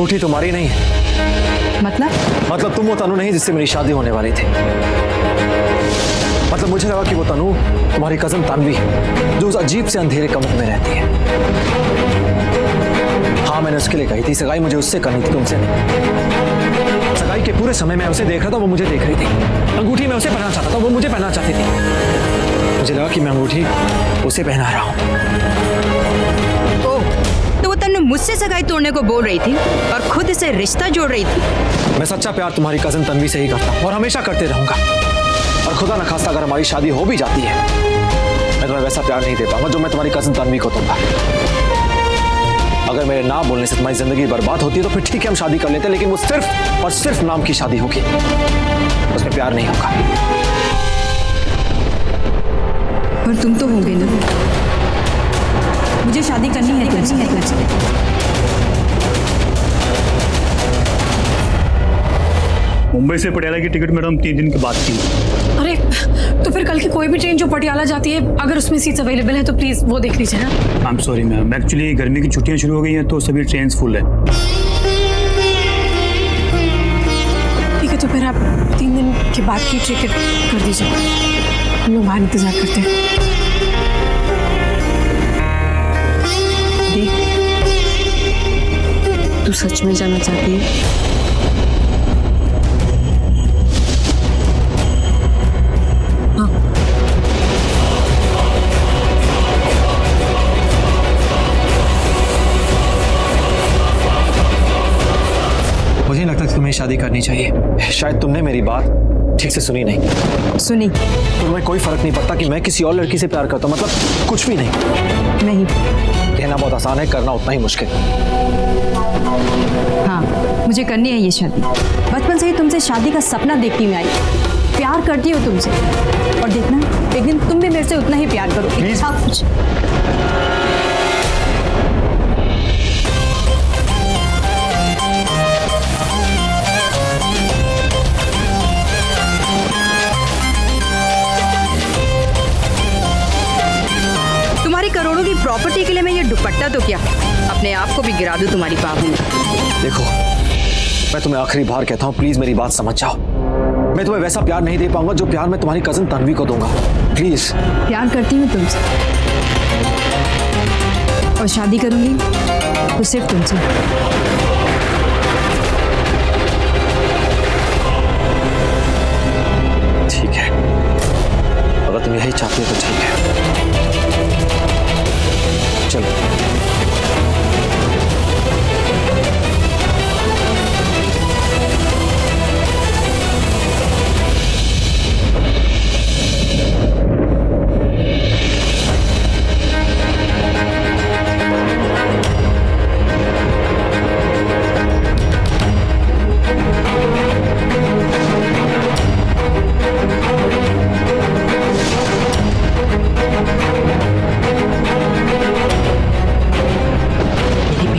अंगूठी तुम्हारी नहीं है। मतलब तुम वो तनु नहीं जिससे मेरी शादी होने वाली थी। मतलब मुझे लगा कि वो तनु तुम्हारी कजन तन्वी जो उस अजीब से अंधेरे कमरे में रहती है। हाँ, मैंने उसके लिए कही थी सगाई मुझे उससे करनी थी, तुमसे नहीं। सगाई के पूरे समय मैं उसे देख रहा था, वो मुझे देख रही थी। अंगूठी मैं उसे पहनना चाहता था, वो मुझे पहनना चाहती थी। मुझे लगा कि मैं अंगूठी उसे पहना रहा हूं। तो वो तन्नू मुझसे सगाई तोड़ने को बोल रही थी और खुद इसे रिश्ता जोड़ रही थी। मैं सच्चा प्यार तुम्हारी कजन तन्वी से ही करता हूं और हमेशा करते रहूंगा। और खुदा न खास्ता अगर हमारी शादी हो भी जाती है, मैं तुम्हें वैसा प्यार नहीं दे पाऊंगा जो मैं तुम्हारी कजन तन्वी को दूंगा। अगर मेरे ना बोलने से तुम्हारी जिंदगी बर्बाद होती है तो फिर ठीक है, हम शादी कर लेते हैं, लेकिन वो सिर्फ और सिर्फ नाम की शादी होगी, उसमें प्यार नहीं होगा। पर तुम तो होगे ना। मुझे शादी करनी है तुमसे। मुंबई से पटियाला की टिकट मैडम 3 दिन के बाद की। अरे तो फिर कल की कोई भी ट्रेन जो पटियाला जाती है, अगर उसमें सीट्स अवेलेबल है तो प्लीज वो देख लीजिए ना। I am sorry ma'am, actually गर्मी की छुट्टियां शुरू हो गई हैं तो सभी ट्रेन फुल है। ठीक है, तो फिर आप 3 दिन के बाद की टिकट कर दीजिए, हम लोग बाहर इंतजार करते हैं। तू सच में जाना चाहती है? मुझे लगता है तुम्हें शादी करनी चाहिए। शायद तुमने मेरी बात ठीक से सुनी नहीं। सुनी। तुम्हें कोई फर्क नहीं पड़ता कि मैं किसी और लड़की से प्यार करता हूँ, मतलब कुछ भी नहीं। नहीं, कहना बहुत आसान है, करना उतना ही मुश्किल। हाँ, मुझे करनी है ये शादी। बचपन से ही तुमसे शादी का सपना देखती मैं आई। प्यार करती हो तुमसे, और देखना एक दिन तुम भी मेरे से उतना ही प्यार करो। सब कुछ करोड़ों की प्रॉपर्टी के लिए मैं ये दुपट्टा तो क्या अपने आप को भी गिरा दूं तुम्हारी बाहों में। देखो, मैं तुम्हें आखिरी बार कहता हूँ, प्लीज मेरी बात समझ जाओ। मैं तुम्हें वैसा प्यार नहीं दे पाऊंगा जो प्यार मैं तुम्हारी कजन तन्वी को दूंगा। प्लीज। प्यार करती हूँ तुमसे और शादी करूंगी तो सिर्फ तुमसे। ठीक है, अगर तुम यही चाहती हो तो ठीक है। चलो।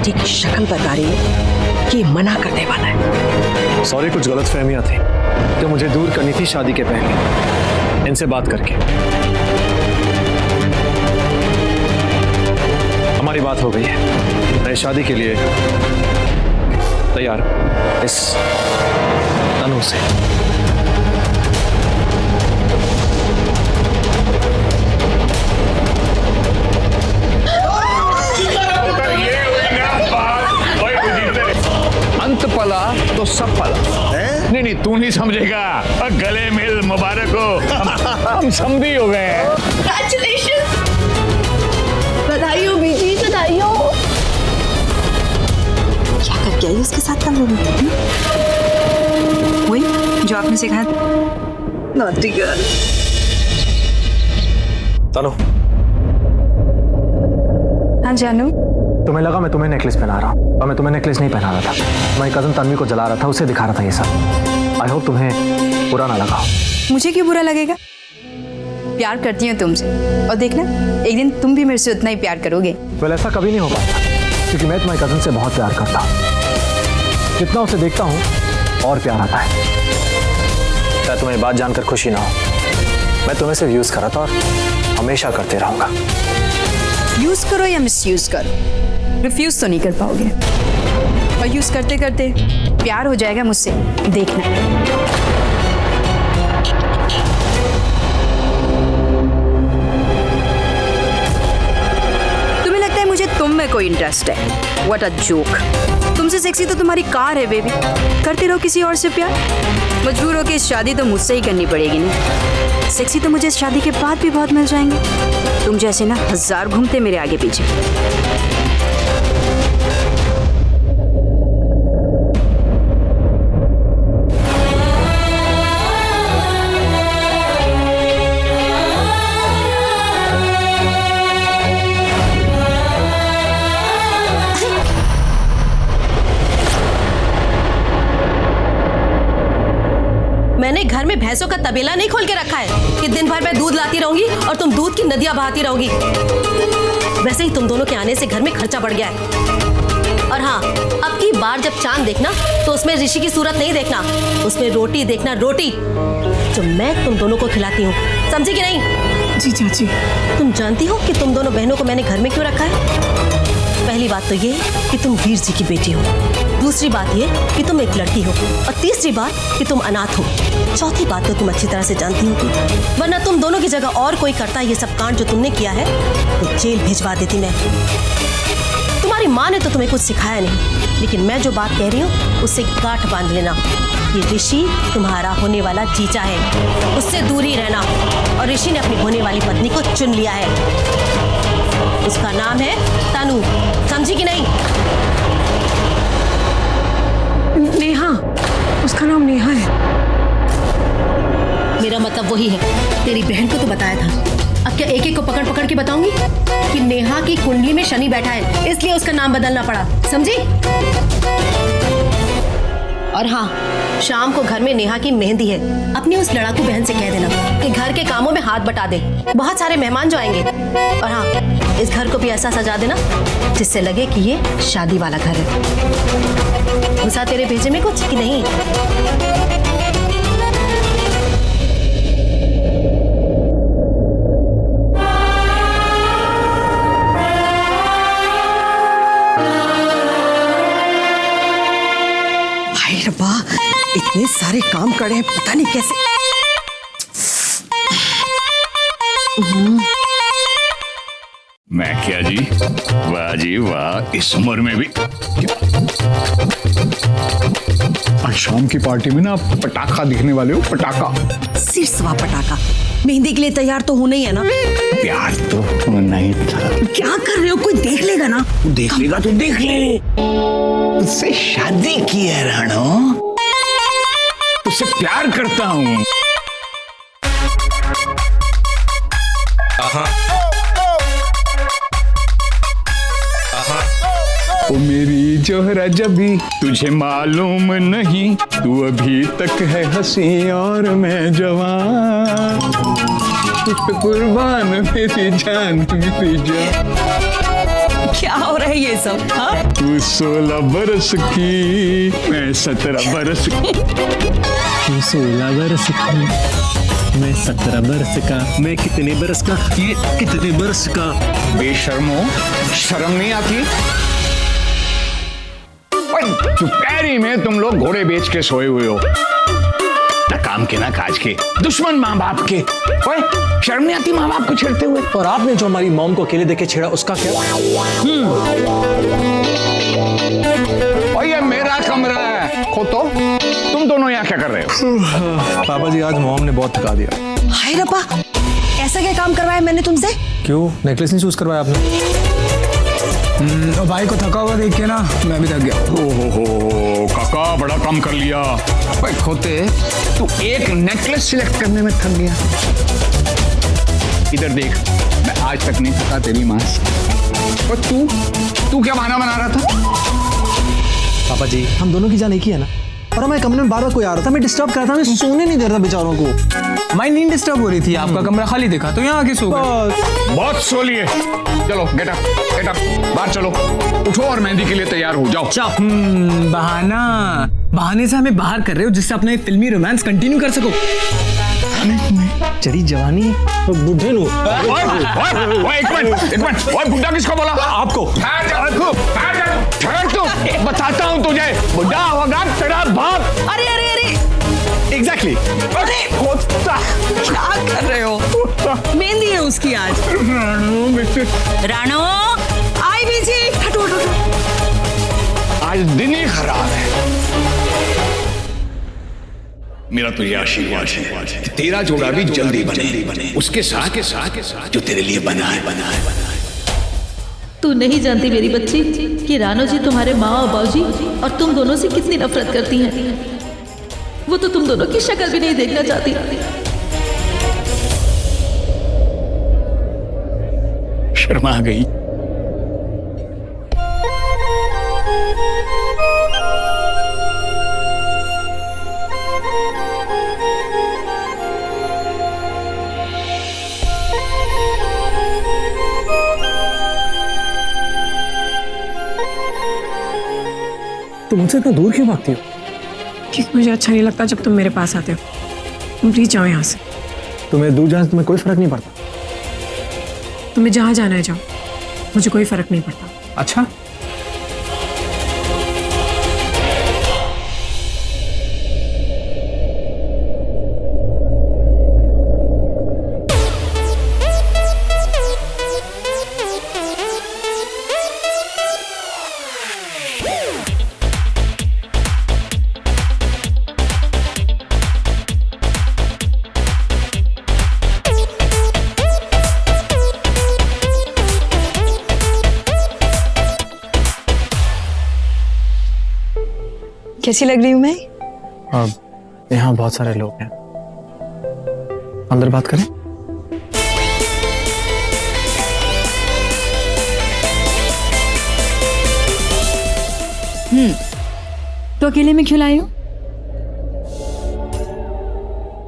की शक्ल बता रही है कि मना करने वाला है। सॉरी, कुछ गलतफहमियां थी जो मुझे दूर करनी थी शादी के पहले, इनसे बात करके। हमारी बात हो गई है, मैं शादी के लिए तैयार हूं इस तनु से। अंत पला तो सब पला। नहीं, तू नहीं समझेगा। गले मिल, मुबारक हो। हम समधी हो गए हैं। बधाई हो बीजी, बधाई हो। क्या करके आई उसके साथ तुम लोग? वही जो आपने सिखाया था। Naughty girl. तनु। हाँ जानू। तुम्हें लगा मैं तुम्हें नेकलेस पहना रहा हूँ, और मैं तुम्हें नेकलेस नहीं पहना रहा था। तुम्हारी कजन तन्वी को जला रहा था, उसे दिखा रहा था ये सब। आई होप तुम्हें बुरा ना लगा। मुझे क्यों बुरा लगेगा? प्यार करती हूँ तुमसे, और देखना एक दिन तुम भी मेरे से उतना ही प्यार करोगे। वेल, ऐसा कभी नहीं हो पाता, क्योंकि मैं तुम्हारी कजन से बहुत प्यार करता हूँ। जितना उसे देखता हूँ और प्यार आता है। क्या तुम्हें बात जानकर खुशी ना हो? मैं तुम्हें सिर्फ यूज कर रहा था और हमेशा करते रहूंगा। यूज करो या मिस यूज करो, रिफ्यूज तो नहीं कर पाओगे। और यूज करते करते प्यार हो जाएगा मुझसे, देखना। मुझे तुम में कोई इंटरेस्ट है? What a joke. तुमसे सेक्सी तो तुम्हारी कार है बेबी। करते रहो किसी और से प्यार। मजबूर हो के शादी तो मुझसे ही करनी पड़ेगी ना। सेक्सी तो मुझे शादी के बाद भी बहुत मिल जाएंगे। तुम जैसे ना 1000 घूमते मेरे आगे पीछे। मैंने घर में भैंसों का तबेला नहीं खोल के रखा है कि दिन भर मैं दूध लाती रहूंगी और तुम दूध की नदियां बहाती रहोगी। वैसे ही तुम दोनों के आने से घर में खर्चा बढ़ गया है। और हाँ, अब की बार जब चांद देखना तो उसमें ऋषि की सूरत नहीं देखना, उसमें रोटी देखना, रोटी जो मैं तुम दोनों को खिलाती हूँ। समझी कि नहीं? जी चाची। तुम जानती हो कि तुम दोनों बहनों को मैंने घर में क्यों रखा है? पहली बात तो ये कि तुम वीर जी की बेटी हो, दूसरी बात ये कि तुम एक लड़की हो, और तीसरी बात कि तुम अनाथ हो। चौथी बात तो तुम अच्छी तरह से जानती हो कि वरना तुम दोनों की जगह और कोई करता ये सब कांड जो तुमने किया है तो जेल भिजवा देती मैं। तुम्हारी माँ ने तो तुम्हें कुछ सिखाया नहीं, लेकिन मैं जो बात कह रही हूँ उससे गांठ बांध लेना। ये ऋषि तुम्हारा होने वाला जीजा है, उससे दूर ही रहना। और ऋषि ने अपनी होने वाली पत्नी को चुन लिया है। उसका नाम है तनु, समझी कि नहीं? नेहा, उसका नाम नेहा है। मेरा मतलब वही है, तेरी बहन को तो बताया था। अब क्या एक एक को पकड़ पकड़ के बताऊंगी कि नेहा की कुंडली में शनि बैठा है, इसलिए उसका नाम बदलना पड़ा, समझी? और हाँ, शाम को घर में नेहा की मेहंदी है। अपनी उस लड़ाकू बहन से कह देना कि घर के कामों में हाथ बटा दे, बहुत सारे मेहमान जो आएंगे। और हाँ, इस घर को भी ऐसा सजा देना जिससे लगे कि ये शादी वाला घर है। गुस्सा तेरे भेजे में कुछ कि नहीं? हाय रब्बा, इतने सारे काम करे हैं, पता नहीं कैसे। मैं क्या जी, वाह जी वाह, इस उम्र में भी। आज शाम की पार्टी में ना पटाखा दिखने वाले हो, पटाखा। सिरसवा पटाखा। मेहंदी के लिए तैयार तो होना ही है ना? प्यार तो नहीं था। क्या कर रहे हो? कोई देख लेगा ना? देख लेगा तो देख ले। उससे शादी की है राणो, उससे प्यार करता हूँ। ओ मेरी जोहरा जबी, तुझे मालूम नहीं, तू अभी तक है हंसी और मैं जवान। तुझ पे कुर्बान मेरी जान, मेरी जान। क्या हो रहा है ये सब? हाँ? तू 16 बरस की, मैं 17 बरस की। तू 16 बरस की, मैं 17 बरस का। मैं कितने बरस का? ये कितने बरस का? बेशर्मो, शर्म नहीं आती? दोपहरी में तुम लोग घोड़े बेच के सोए हुए हो, ना काम के ना काज के, दुश्मन माँ बाप के। ओए, शर्म नहीं आती माँ बाप को छेड़ते हुए? और आपने जो हमारी मॉम को अकेले देखे छेड़ा, उसका क्या? और ये मेरा कमरा है, खो तो। तुम दोनों यहाँ क्या कर रहे हो? पापा जी, आज मॉम ने बहुत थका दिया। हाय रब्बा, ऐसा क्या काम करवाया मैंने तुमसे? क्यों, नेकलेस नहीं चूज करवाया आपने? भाई को थका हुआ देख के ना मैं भी थक गया। ओहो काका, बड़ा काम कर लिया। भाई खोते, तू एक नेकलेस सिलेक्ट करने में थक गया। इधर देख, मैं आज तक नहीं थका तेरी मां से। और तू क्या बहाना बना रहा था? पापा जी, हम दोनों की जान एक ही है ना। और हमारे कमरे में बार बार कोई आ रहा था, मैं डिस्टर्ब कर रहा था, मैं सोने नहीं दे रहा था बेचारों को। हमारी नींद डिस्टर्ब हो रही थी, आपका कमरा खाली देखा तो यहाँ आके सो गए। बहुत सो लिए। चलो गेट अप, बाहर चलो। उठो और मेहंदी के लिए तैयार हो जाओ। बहाने से हमें बाहर कर रहे हो जिससे अपना ये फिल्मी रोमांस कंटिन्यू कर सको। चरी जवानी बुढ़े नु ओए एक मिनट ओए बुड्ढा किसको बोला? आपको। ठहर तू, बताता हूँ तुझे, बुड्ढा होगा तेरा बाप। अरे अरे अरे एग्जैक्टली। अरे क्या कर रहे हो? मेहंदी है उसकी आज। रानो आई बीजी, हटो हटो हटो। आज दिन ही खराब है। मेरा तो ये आशीर्वाद है तेरा जोड़ा भी जल्दी बने उसके साथ जो तेरे लिए बना है। तू नहीं जानती मेरी बच्ची कि रानो जी तुम्हारे माँ और बाबूजी और तुम दोनों से कितनी नफरत करती हैं। वो तो तुम दोनों की शक्ल भी नहीं देखना चाहती। शर्मा गई। तुम मुझसे इतना दूर क्यों भागती हो? क्योंकि मुझे अच्छा नहीं लगता जब तुम मेरे पास आते हो। तुम प्लीज जाओ यहाँ से। तुम्हें दूर जाने से तुम्हें कोई फर्क नहीं पड़ता? तुम्हें जहाँ जाना है जाओ, मुझे कोई फर्क नहीं पड़ता। अच्छा, कैसी लग रही हूँ मैं? अब यहाँ बहुत सारे लोग हैं, अंदर बात करें? तो अकेले में क्यों लाई हो?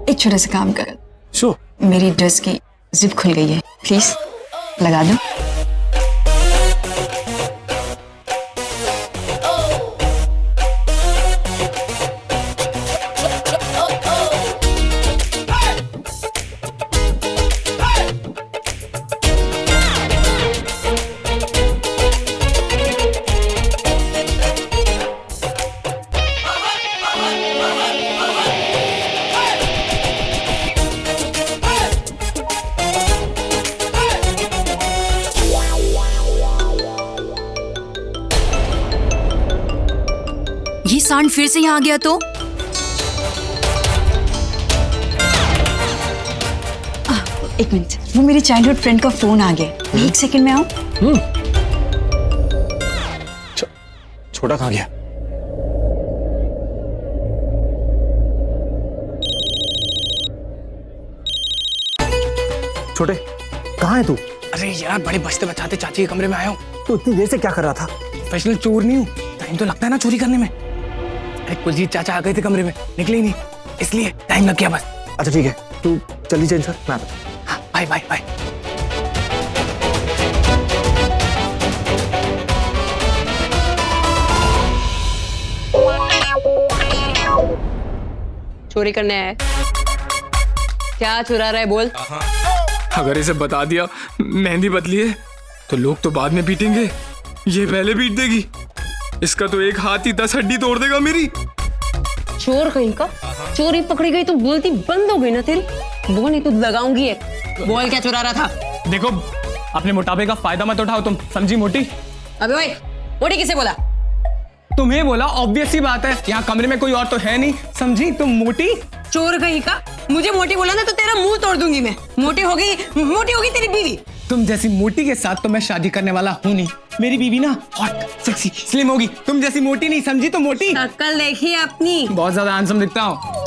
एक छोटा सा काम कर। शो मेरी ड्रेस की जिप खुल गई है, प्लीज लगा दो। ये सांड फिर से यहाँ आ गया तो? एक मिनट, वो मेरी चाइल्डहुड फ्रेंड का फोन आ गया। मैं एक सेकंड में आऊं। छोटा कहाँ गया? छोटे कहाँ है तू? अरे यार बड़े बचते बचाते चाची के कमरे में आया हूँ। तू इतनी देर से क्या कर रहा था? प्रोफेशनल चोर नहीं हूँ, टाइम तो लगता है ना चोरी करने में। अरे कुलजीत चाचा आ गए थे कमरे में, निकले ही नहीं, इसलिए टाइम लग गया बस। अच्छा ठीक है, तू जल्दी चेंज कर, मैं आता हूं। हाँ, बाय बाय बाय। चोरी करने आया है? क्या चुरा रहा है बोल? अगर इसे बता दिया मेहंदी बदली है तो लोग तो बाद में पीटेंगे, ये पहले पीट देगी। इसका तो एक हाथ ही 10 हड्डी तोड़ देगा मेरी। चोर कहीं का, चोरी पकड़ी गई तो बोलती बंद हो गई ना तेरी। बोल नहीं तो लगाऊंगी एक। बोल क्या चुरा रहा था? देखो अपने मोटापे का फायदा मत उठाओ तुम, समझी मोटी? अबे ओए, मोटी किसे बोला? तुम्हें बोला, ऑब्वियस सी बात है, यहाँ कमरे में कोई और तो है नहीं, समझी तुम मोटी? चोर कहीं का, मुझे मोटी बोला ना तो तेरा मुंह तोड़ दूंगी मैं। मोटी होगी तेरी बीवी। तुम जैसी मोटी के साथ तो मैं शादी करने वाला हूँ नहीं। मेरी बीवी ना हॉट सेक्सी स्लिम होगी, तुम जैसी मोटी नहीं, समझी तो मोटी। शक्ल देखी अपनी। बहुत ज्यादा हैंडसम दिखता हूँ।